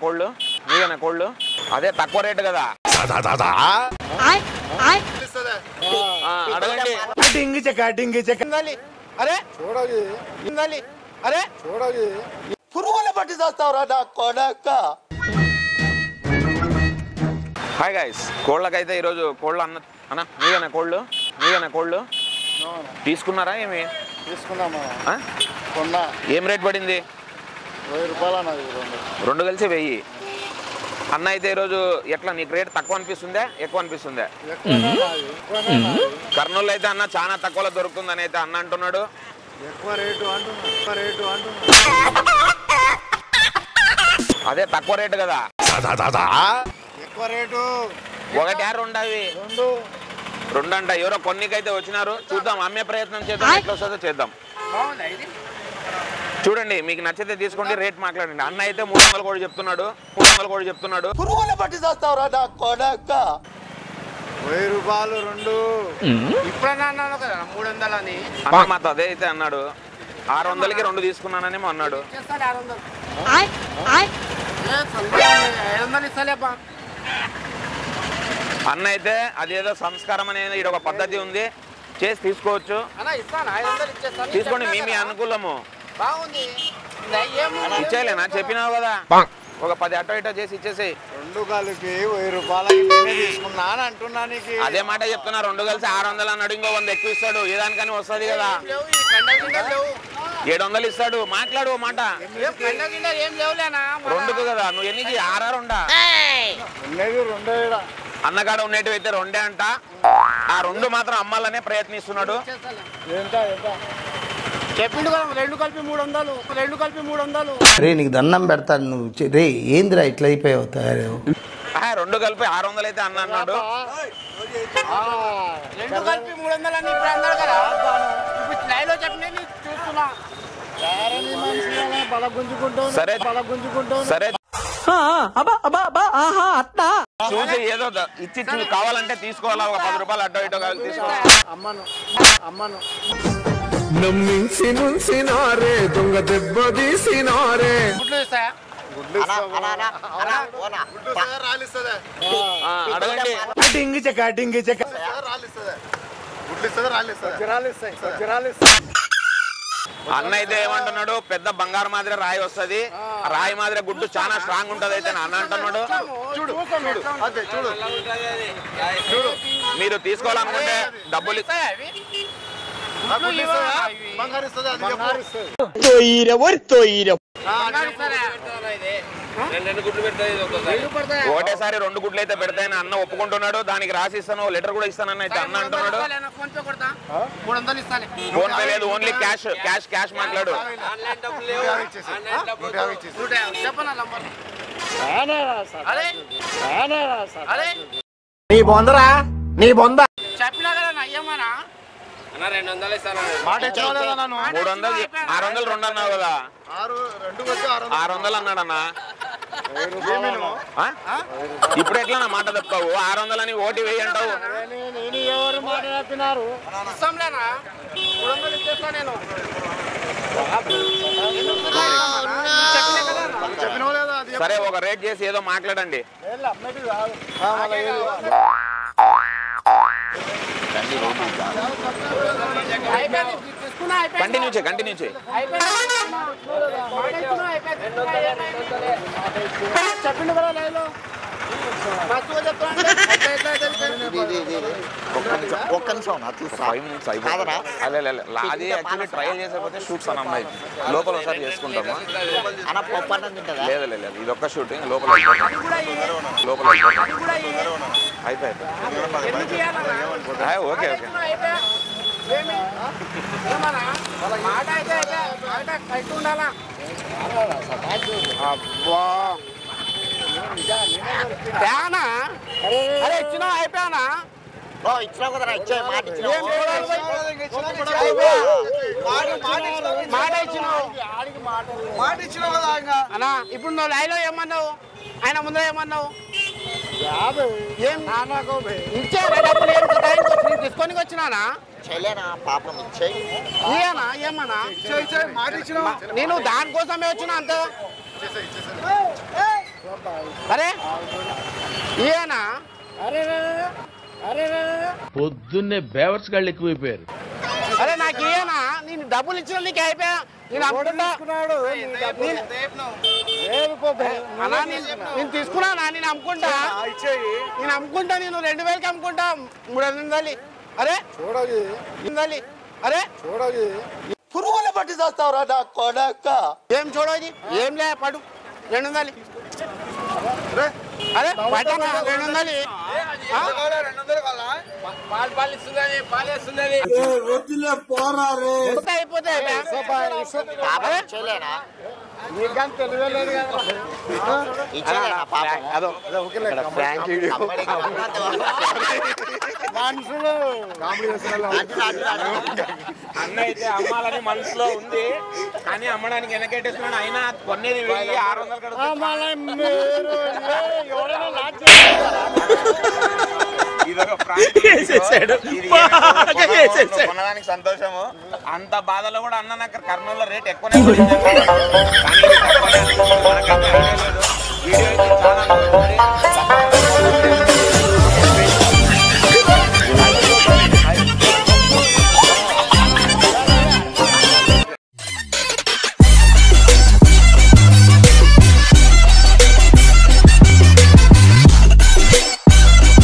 కోళ్ళు అదే తక్కువ రేటు కదా అడగండి అరే చూడాలి అరే చూడాలి పురుగుల పట్టి చేస్తావురా నా కొడక. హాయ్ గైస్, కోళ్ళకైతే ఈరోజు కోళ్ళు అన్న మీవేనా కోళ్ళు తీసుకున్నారా? ఏమి తీసుకున్నామా? ఏం రేట్ పడింది? 1000 రూపాయలు అన్నది. రెండు కలిసి 1000. అన్న అయితే ఈరోజు ఎట్లా నీకు రేట్ తక్కువ అనిపిస్తుందా ఎక్కువ అనిపిస్తుందా? కర్నూలు అయితే అన్న చాలా తక్కువలో దొరుకుతుందని అయితే అన్న అంటున్నాడు. ఎక్కువ రేటు అదే తక్కువ రేటు కదా. ఎక్కువ రేటు ఒకటి రెండవి రెండు అంట. ఎవరో కొన్నికైతే వచ్చినారు, చూద్దాం, అమ్మే ప్రయత్నం చేద్దాం, ఎట్లా వస్తుందో చేద్దాం. చూడండి, మీకు నచ్చితే తీసుకోండి, రేట్ మాట్లాడండి. అన్న అయితే 300 కూడా చెప్తున్నాడు. పురుగుల పట్టి చేస్తావురా నా కొడక. 1000 రూపాయలు రెండు. ఇప్పుడన్నా అన్నాను కదా 300 అని. అన్న మాతో అదే అయితే అన్నాడు. 600కి 2 తీసుకున్నాననేమో అన్నాడు. అన్న అయితే అదేదో సంస్కారం అనేది ఇక్కడ ఒక పద్ధతి ఉంది, చేసి తీసుకోవచ్చు. తీసుకోండి, మీ అనుకూలము. ఇచ్చేయలేనా? చెప్పినావు కదా, ఒక 10 అటో ఇటో చేసి ఇచ్చేసేయి. 2 కలిపి 1000 రూపాయలకి తీసుకున్నా అని అంటున్నా. అదే మాట చెప్తున్నా. 2 కలిసి 600 అన్నాడు, ఇంకో 100 ఎక్కువ ఇస్తాడు. ఏ దానికని వస్తుంది కదా. 700 ఇస్తాడు. మాట్లాడు మాట. 2కు కదా. నువ్వు ఎన్నికి 6 2? అన్నగాడ ఉండేటివి అయితే 2 అంట. ఆ 2 మాత్రం అమ్మాలనే ప్రయత్నిస్తున్నాడు. చెప్పిండు కదా 2 కలిపి 300. రే నీకు దండం పెడతాను నువ్వు. రే ఏందిరా ఇట్లా అయిపోయావు తయారు. 2 కలిపి 600 అయితే అన్న అన్నాడు. 2 కలిపి 300 అని ఇప్పుడు అన్నాడు కదా. ఇప్పుడు లైవ్లో చెప్పిన చూస్తున్నా. సరే చూసి ఏదో ఇచ్చి కావాలంటే తీసుకోవాలా. ఒక 10 రూపాయలు అడ్డో ఇటో తీసుకోవాలి. అమ్మను నమ్మించి ముంచినారే, దొంగ దెబ్బ తీసినారే. అడగండి. అన్న అయితే ఏమంటున్నాడు, పెద్ద బంగారు మాదిరి రాయి వస్తుంది, రాయి మాదిరి గుడ్డు చాలా స్ట్రాంగ్ ఉంటది అయితే అన్న అంటున్నాడు. మీరు తీసుకోవాలనుకుంటే డబ్బులు ఒకటేసారి 2 గుడ్లు అయితే పెడతాయని అన్న ఒప్పుకుంటున్నాడు. దానికి రాసి ఇస్తాను, లెటర్ కూడా ఇస్తానని అయితే అన్న అంటున్నాడు. ఫోన్ పే లేదు, ఓన్లీ క్యాష్ మాట్లాడు. నీ బొంద చెప్పినా కదా అయ్యమ్మనా. 300 600 2 అన్నావు కదా. 600 అన్నాడన్నా. ఇప్పుడు ఎట్లా నా మాట తప్పావు? 600 అని ఓటి వేయి అంటావు. ఎవరు మాట చెప్పినారు? సరే, ఒక రేట్ చేసి ఏదో మాట్లాడండి. కంటిన్యూ చేయి. చెప్పిండు కదా లైవ్లో. ఒక్క నిమిషం అది యాక్చువల్లీ ట్రయల్ చేసేపోతే షూట్స్ అన్న అమ్మాయి లోపల ఒకసారి చేసుకుంటాము. లేదు ఇది ఒక్క షూటింగ్. లోపల అయిపోయి ఓకే. అరే ఇచ్చినావు అయిపోయానా? ఇచ్చినావు కదా, ఇచ్చే మాట ఇచ్చినావు కదా అన్నా. ఇప్పుడు నువ్వు లైవ్లో ఏమన్నావు? ఆయన ముందర ఏమన్నావు? తీసుకొని వచ్చినానా? పాపం ఇచ్చేయి. ఏమన్నా నేను దానికోసమే వచ్చినా అంతే. ఈయనా పొద్దున్నే బేవర్స్ గాళ్ళు ఎక్కువైపోయారు. అరే నాకు ఈయనా నేను డబ్బులు ఇచ్చిన నీకు అయిపోయా నేను అమ్ముకుంటా నేను తీసుకున్నా నేను అమ్ముకుంటా నేను 2000కి అమ్ముకుంటా 300 అరే చూడాలి అరే చూడాలి పురుగుల పట్టి చేస్తావురా నా కొడక ఏం చూడాలి ఏం లే పడు 200 అరే పట్టనా 200 అయిపోతాయి అన్న అయితే అమ్మాలని మనసులో ఉంది కానీ అమ్మడానికి వెనకెట్టేస్తున్నాడు. అయినా కొనేది 1600 కొనడానికి సంతోషము. అంత బాధలో కూడా అన్న నాకు కర్నూలులో రేట్ ఎక్కువనే పడింది. కానీ వీడియో చాలా